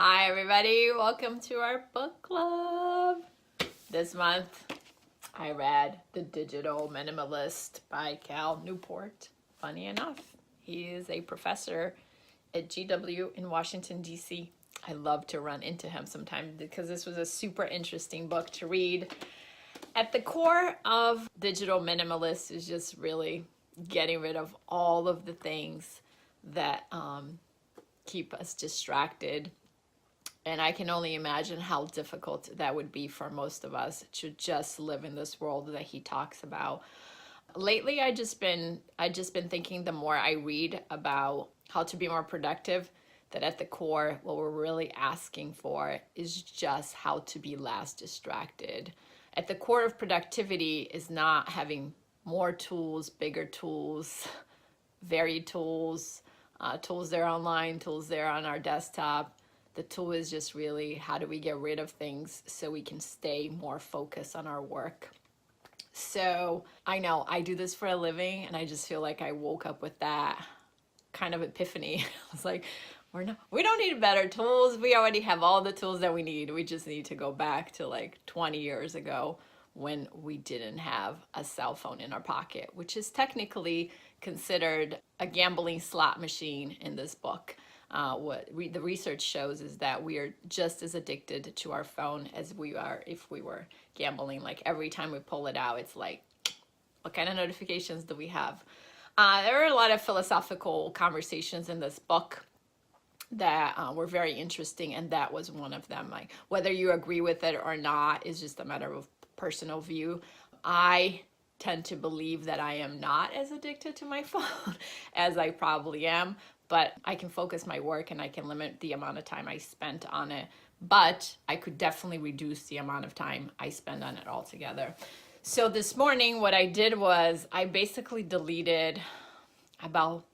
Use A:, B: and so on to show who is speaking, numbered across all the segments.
A: Hi everybody, welcome to our book club. This month I read The Digital Minimalist by Cal Newport. Funny enough, he is a professor at GW in Washington, D.C. I love to run into him sometimes because this was a super interesting book to read. At the core of Digital Minimalist is just really getting rid of all of the things that keep us distracted. And I can only imagine how difficult that would be for most of us to just live in this world that he talks about. Lately, I just been thinking the more I read about how to be more productive, that at the core, what we're really asking for is just how to be less distracted. At the core of productivity is not having more tools, bigger tools, varied tools, tools there online, tools there on our desktop. The tool is just really how do we get rid of things so we can stay more focused on our work. So I know I do this for a living and I just feel like I woke up with that kind of epiphany. I was like, we don't need better tools. We already have all the tools that we need. We just need to go back to like 20 years ago when we didn't have a cell phone in our pocket, which is technically considered a gambling slot machine in this book. The research shows is that we are just as addicted to our phone as we are if we were gambling. Like every time we pull it out, it's like, what kind of notifications do we have? There are a lot of philosophical conversations in this book that were very interesting, and that was one of them. Like whether you agree with it or not is just a matter of personal view. I tend to believe that I am not as addicted to my phone as I probably am, but I can focus my work and I can limit the amount of time I spent on it. But I could definitely reduce the amount of time I spend on it altogether. So this morning, what I did was I basically deleted about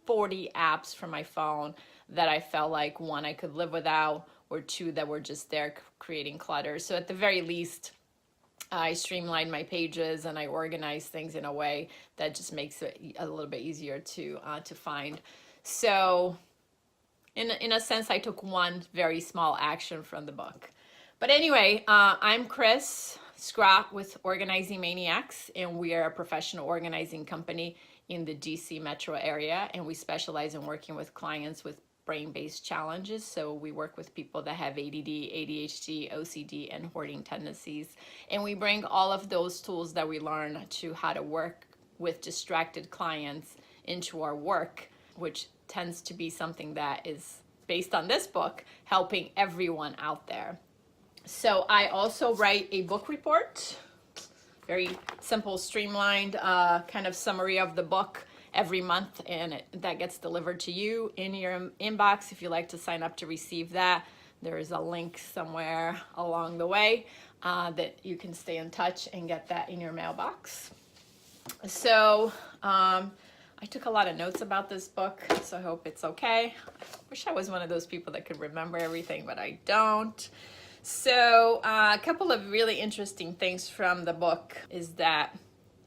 A: 40 apps from my phone that I felt like, one, I could live without, or two, that were just there creating clutter. So at the very least, I streamlined my pages and I organized things in a way that just makes it a little bit easier to find. So in a sense, I took one very small action from the book. But anyway, I'm Chris Scrott with Organizing Maniacs, and we are a professional organizing company in the DC metro area, and we specialize in working with clients with brain-based challenges. So we work with people that have ADD, ADHD, OCD, and hoarding tendencies. And we bring all of those tools that we learn to how to work with distracted clients into our work, which tends to be something that is based on this book, helping everyone out there. So I also write a book report, very simple, streamlined kind of summary of the book every month, and that gets delivered to you in your inbox. If you like to sign up to receive that, there is a link somewhere along the way that you can stay in touch and get that in your mailbox. So I took a lot of notes about this book, so I hope it's okay. I wish I was one of those people that could remember everything, but I don't. So a couple of really interesting things from the book is that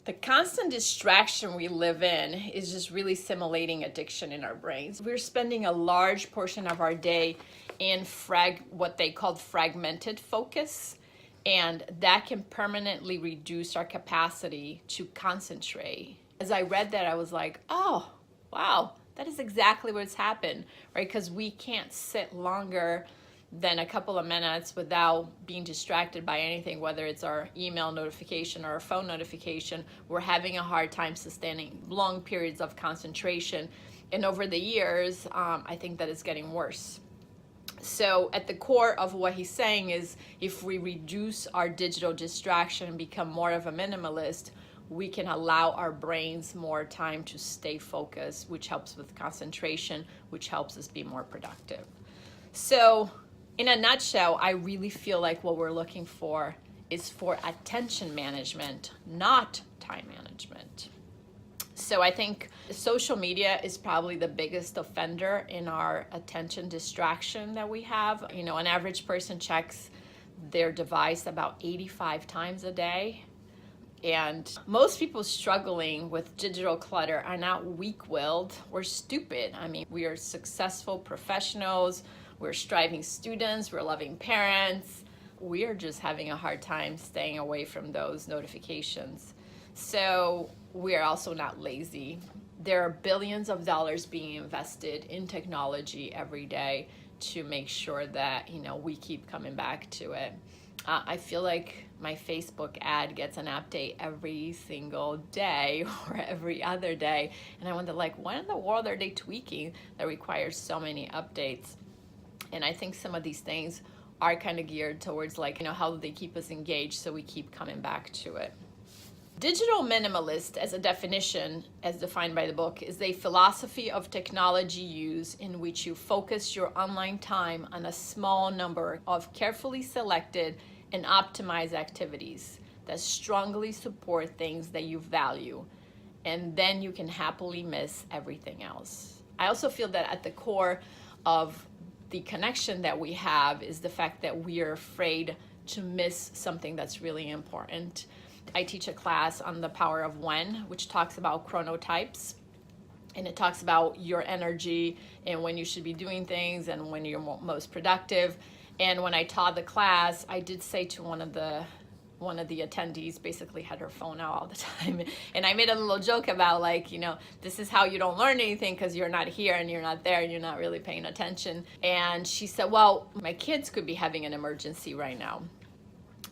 A: the constant distraction we live in is just really simulating addiction in our brains. We're spending a large portion of our day in what they called fragmented focus, and that can permanently reduce our capacity to concentrate. As I read that, I was like, oh, wow, that is exactly what's happened, right? Because we can't sit longer than a couple of minutes without being distracted by anything, whether it's our email notification or our phone notification. We're having a hard time sustaining long periods of concentration. And over the years, I think that it's getting worse. So at the core of what he's saying is if we reduce our digital distraction and become more of a minimalist, we can allow our brains more time to stay focused, which helps with concentration, which helps us be more productive. So in a nutshell, I really feel like what we're looking for is for attention management, not time management. So I think social media is probably the biggest offender in our attention distraction that we have. You know, an average person checks their device about 85 times a day. And most people struggling with digital clutter are not weak-willed or stupid. I mean, we are successful professionals. we're striving students, we're loving parents. We are just having a hard time staying away from those notifications. So we're also not lazy. There are billions of dollars being invested in technology every day to make sure that, we keep coming back to it. I feel like my Facebook ad gets an update every single day or every other day. And I wonder, what in the world are they tweaking that requires so many updates? And I think some of these things are kind of geared towards how do they keep us engaged so we keep coming back to it. Digital minimalist, as a definition, as defined by the book, is a philosophy of technology use in which you focus your online time on a small number of carefully selected and optimized activities that strongly support things that you value, and then you can happily miss everything else. I also feel that at the core of the connection that we have is the fact that we are afraid to miss something that's really important. I teach a class on the power of when, which talks about chronotypes, and it talks about your energy and when you should be doing things and when you're most productive. And when I taught the class, I did say to one of the attendees, basically had her phone out all the time, and I made a little joke about this is how you don't learn anything, because you're not here and you're not there and you're not really paying attention. And she said, well, my kids could be having an emergency right now.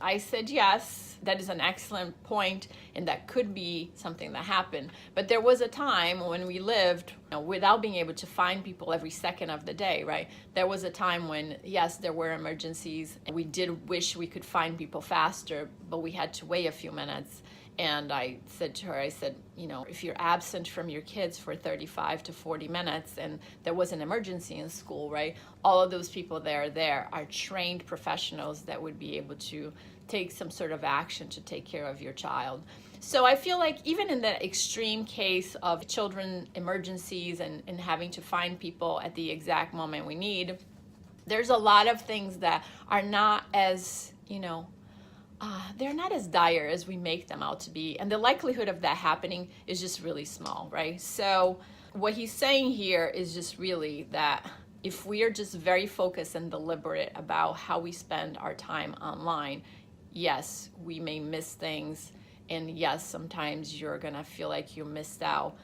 A: I said, yes, that is an excellent point, and that could be something that happened. But there was a time when we lived without being able to find people every second of the day, right? There was a time when, yes, there were emergencies, and we did wish we could find people faster, but we had to wait a few minutes. And I said to her, if you're absent from your kids for 35 to 40 minutes and there was an emergency in school, right? All of those people there are trained professionals that would be able to take some sort of action to take care of your child. So I feel like even in the extreme case of children emergencies and having to find people at the exact moment we need, there's a lot of things that are not as, they're not as dire as we make them out to be. And the likelihood of that happening is just really small, right? So what he's saying here is just really that if we are just very focused and deliberate about how we spend our time online, yes, we may miss things. And yes, sometimes you're going to feel like you missed out.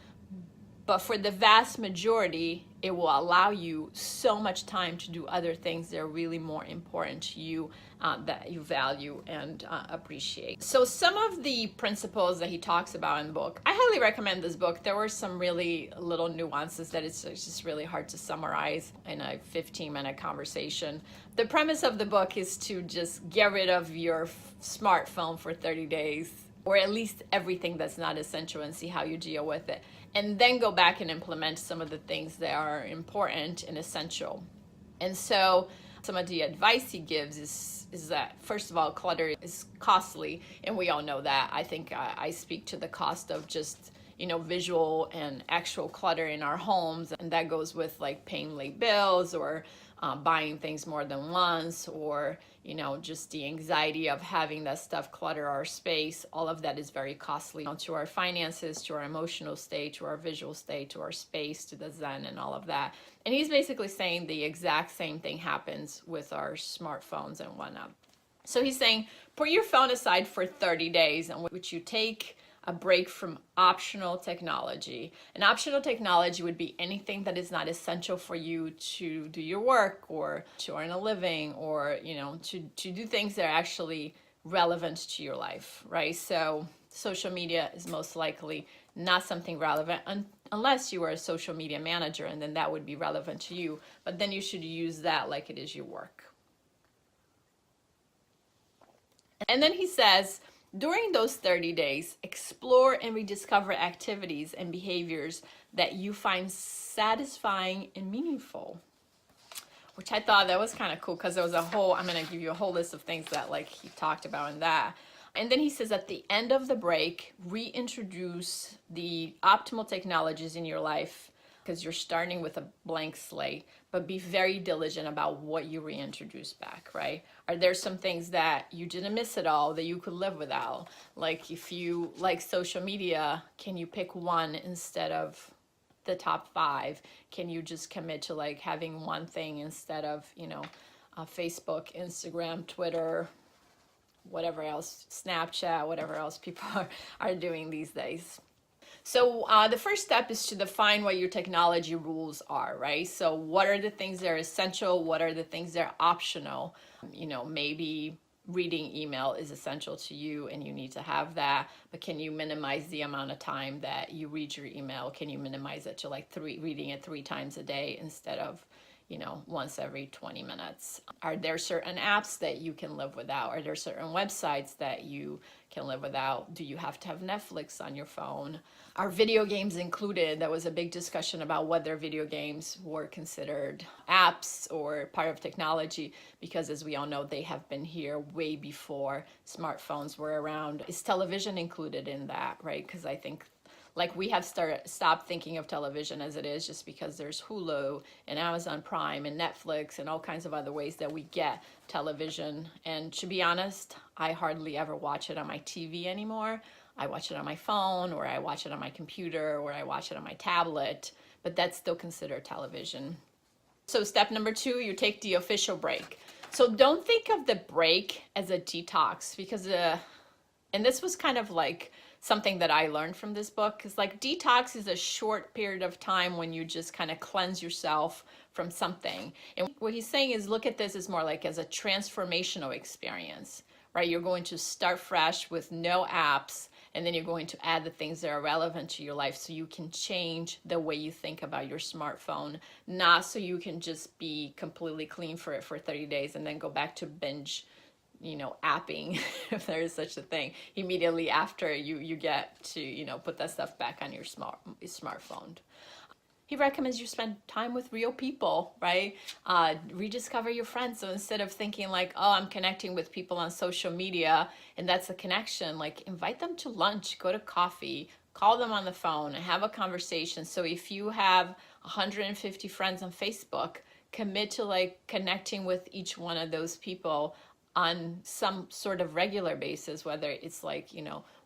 A: But for the vast majority, it will allow you so much time to do other things that are really more important to you, that you value and appreciate. So some of the principles that he talks about in the book, I highly recommend this book. There were some really little nuances that it's just really hard to summarize in a 15-minute conversation. The premise of the book is to just get rid of your smartphone for 30 days, or at least everything that's not essential, and see how you deal with it. And then go back and implement some of the things that are important and essential. And so some of the advice he gives is that, first of all, clutter is costly, and we all know that. I think I speak to the cost of just, visual and actual clutter in our homes, and that goes with paying late bills or buying things more than once, or just the anxiety of having that stuff clutter our space. All of that is very costly to our finances, to our emotional state, to our visual state, to our space, to the zen and all of that. And he's basically saying the exact same thing happens with our smartphones and whatnot. So he's saying, put your phone aside for 30 days in which you take a break from optional technology. And optional technology would be anything that is not essential for you to do your work or to earn a living, or to do things that are actually relevant to your life, right? So social media is most likely not something relevant unless you are a social media manager, and then that would be relevant to you, but then you should use that like it is your work. And then he says, during those 30 days, explore and rediscover activities and behaviors that you find satisfying and meaningful. Which I thought that was kind of cool, because there was I'm going to give you a whole list of things that he talked about in that. And then he says at the end of the break, reintroduce the optimal technologies in your life, because you're starting with a blank slate, but be very diligent about what you reintroduce back, right? Are there some things that you didn't miss at all that you could live without? Like if you like social media, can you pick one instead of the top 5? Can you just commit to like having one thing instead of, Facebook, Instagram, Twitter, whatever else, Snapchat, whatever else people are doing these days? So the first step is to define what your technology rules are, right? So what are the things that are essential? What are the things that are optional? Maybe reading email is essential to you and you need to have that, but can you minimize the amount of time that you read your email? Can you minimize it to like reading it 3 times a day instead of once every 20 minutes? Are there certain apps that you can live without? Are there certain websites that you can live without? Do you have to have Netflix on your phone? Are video games included? That was a big discussion about whether video games were considered apps or part of technology, because as we all know, they have been here way before smartphones were around. Is television included in that, right? Because I think like we have stopped thinking of television as it is just because there's Hulu and Amazon Prime and Netflix and all kinds of other ways that we get television. And to be honest, I hardly ever watch it on my TV anymore. I watch it on my phone, or I watch it on my computer, or I watch it on my tablet, but that's still considered television. So step number 2, you take the official break. So don't think of the break as a detox, because and this was kind of like something that I learned from this book, because like detox is a short period of time when you just kind of cleanse yourself from something. And what he's saying is look at this as more like as a transformational experience, right? You're going to start fresh with no apps, and then you're going to add the things that are relevant to your life so you can change the way you think about your smartphone, not so you can just be completely clean for it for 30 days and then go back to binge apping, if there is such a thing, immediately after you get to, put that stuff back on your smartphone. He recommends you spend time with real people, right? Rediscover your friends. So instead of thinking like, oh, I'm connecting with people on social media and that's a connection, like invite them to lunch, go to coffee, call them on the phone and have a conversation. So if you have 150 friends on Facebook, commit to like connecting with each one of those people on some sort of regular basis, whether it's like,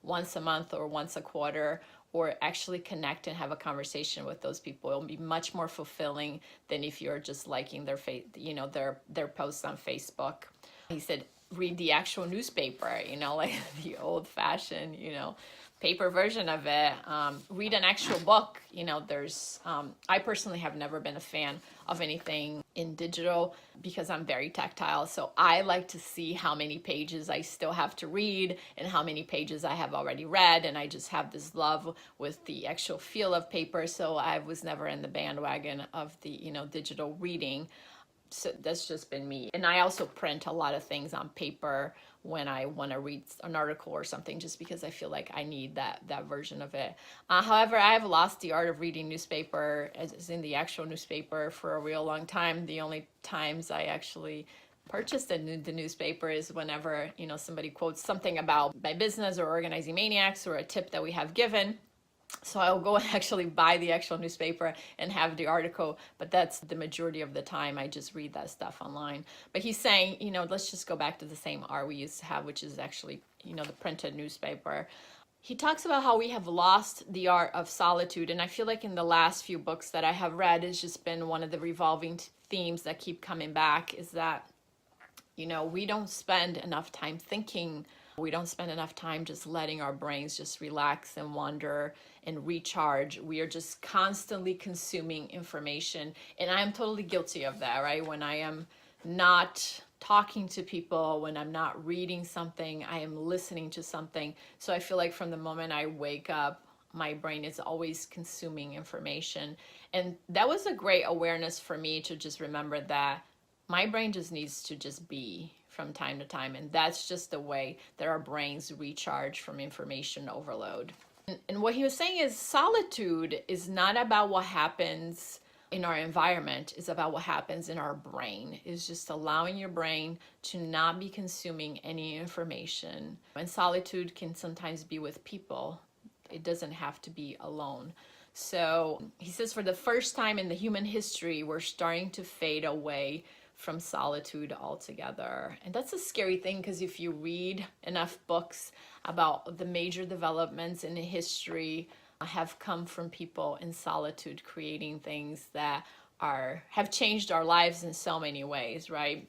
A: once a month or once a quarter, or actually connect and have a conversation with those people. It'll be much more fulfilling than if you're just liking their posts on Facebook. He said, read the actual newspaper, like the old fashioned, paper version of it. Read an actual book. I personally have never been a fan of anything in digital because I'm very tactile. So I like to see how many pages I still have to read and how many pages I have already read. And I just have this love with the actual feel of paper. So I was never in the bandwagon of the, digital reading. So that's just been me. And I also print a lot of things on paper when I want to read an article or something, just because I feel like I need that version of it. However, I have lost the art of reading newspaper, as in the actual newspaper, for a real long time. The only times I actually purchased the newspaper is whenever, somebody quotes something about my business or organizing Maniacs or a tip that we have given. So I'll go and actually buy the actual newspaper and have the article, but that's the majority of the time. I just read that stuff online. But he's saying, let's just go back to the same art we used to have, which is actually, the printed newspaper. He talks about how we have lost the art of solitude. And I feel like in the last few books that I have read, it's just been one of the revolving themes that keep coming back, is that, we don't spend enough time thinking. We don't spend enough time just letting our brains just relax and wander and recharge. We are just constantly consuming information. And I am totally guilty of that, right? When I am not talking to people, when I'm not reading something, I am listening to something. So I feel like from the moment I wake up, my brain is always consuming information. And that was a great awareness for me to just remember that my brain just needs to just be from time to time. And that's just the way that our brains recharge from information overload. And what he was saying is solitude is not about what happens in our environment. It's about what happens in our brain. It's just allowing your brain to not be consuming any information. And solitude can sometimes be with people. It doesn't have to be alone. So he says for the first time in the human history, we're starting to fade away from solitude altogether. And that's a scary thing, because if you read enough books about the major developments in history, have come from people in solitude creating things that have changed our lives in so many ways, right?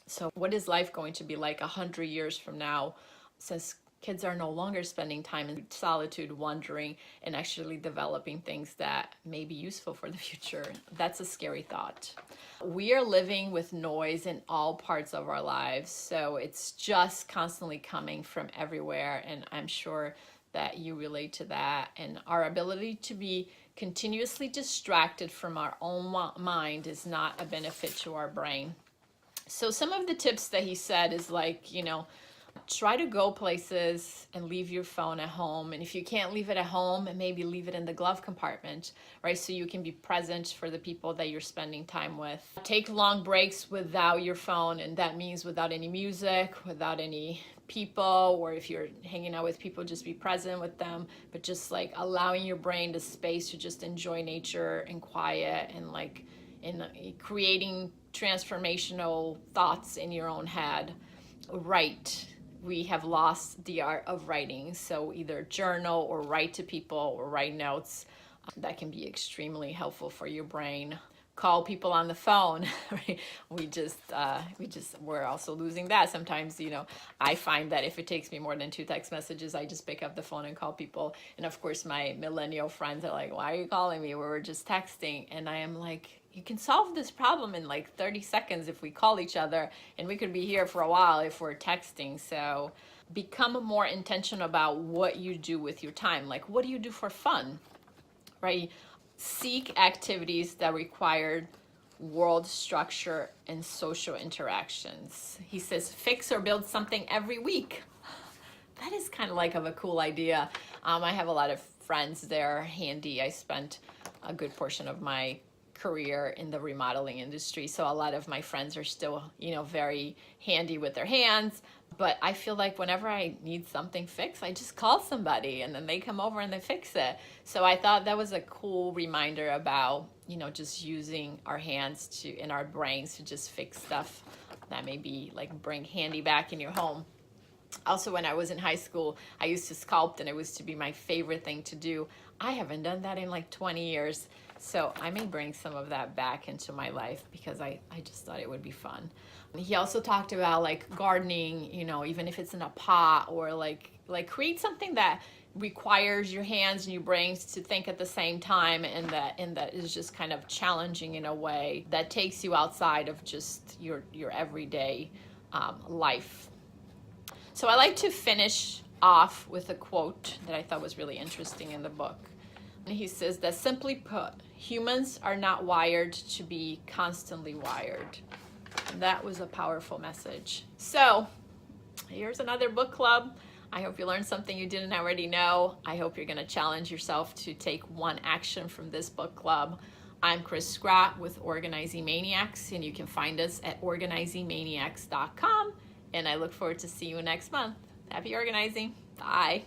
A: So what is life going to be like 100 years from now, since kids are no longer spending time in solitude wondering and actually developing things that may be useful for the future? That's a scary thought. We are living with noise in all parts of our lives, so it's just constantly coming from everywhere, and I'm sure that you relate to that. And our ability to be continuously distracted from our own mind is not a benefit to our brain. So some of the tips that he said is like, try to go places and leave your phone at home. And if you can't leave it at home, maybe leave it in the glove compartment, right? So you can be present for the people that you're spending time with. Take long breaks without your phone, and that means without any music, without any people, or if you're hanging out with people, just be present with them, but just like allowing your brain the space to just enjoy nature and quiet, and like in creating transformational thoughts in your own head. Write. We have lost the art of writing, so either journal or write to people or write notes. That can be extremely helpful for your brain. Call people on the phone. Right? We're also losing that sometimes. I find that if it takes me more than 2 text messages, I just pick up the phone and call people. And of course, my millennial friends are like, "Why are you calling me? We were just texting." And I am like, you can solve this problem in like 30 seconds if we call each other, and we could be here for a while if we're texting. So become more intentional about what you do with your time. Like, what do you do for fun, right? Seek activities that require world structure and social interactions. He says, fix or build something every week. That is kind of like a cool idea. I have a lot of friends there handy. I spent a good portion of my career in the remodeling industry, so a lot of my friends are still very handy with their hands. But I feel like whenever I need something fixed, I just call somebody and then they come over and they fix it. So I thought that was a cool reminder about just using our hands and our brains to just fix stuff that maybe like bring handy back in your home. Also, when I was in high school, I used to sculpt, and it was to be my favorite thing to do. I haven't done that in like 20 years. So I may bring some of that back into my life because I just thought it would be fun. He also talked about like gardening, even if it's in a pot, or like create something that requires your hands and your brains to think at the same time, and that is just kind of challenging in a way that takes you outside of just your everyday life. So I like to finish off with a quote that I thought was really interesting in the book. And he says that, simply put, humans are not wired to be constantly wired. And that was a powerful message. So here's another book club. I hope you learned something you didn't already know. I hope you're going to challenge yourself to take one action from this book club. I'm Chris Scrott with Organizing Maniacs, and you can find us at organizingmaniacs.com. And I look forward to seeing you next month. Happy organizing. Bye.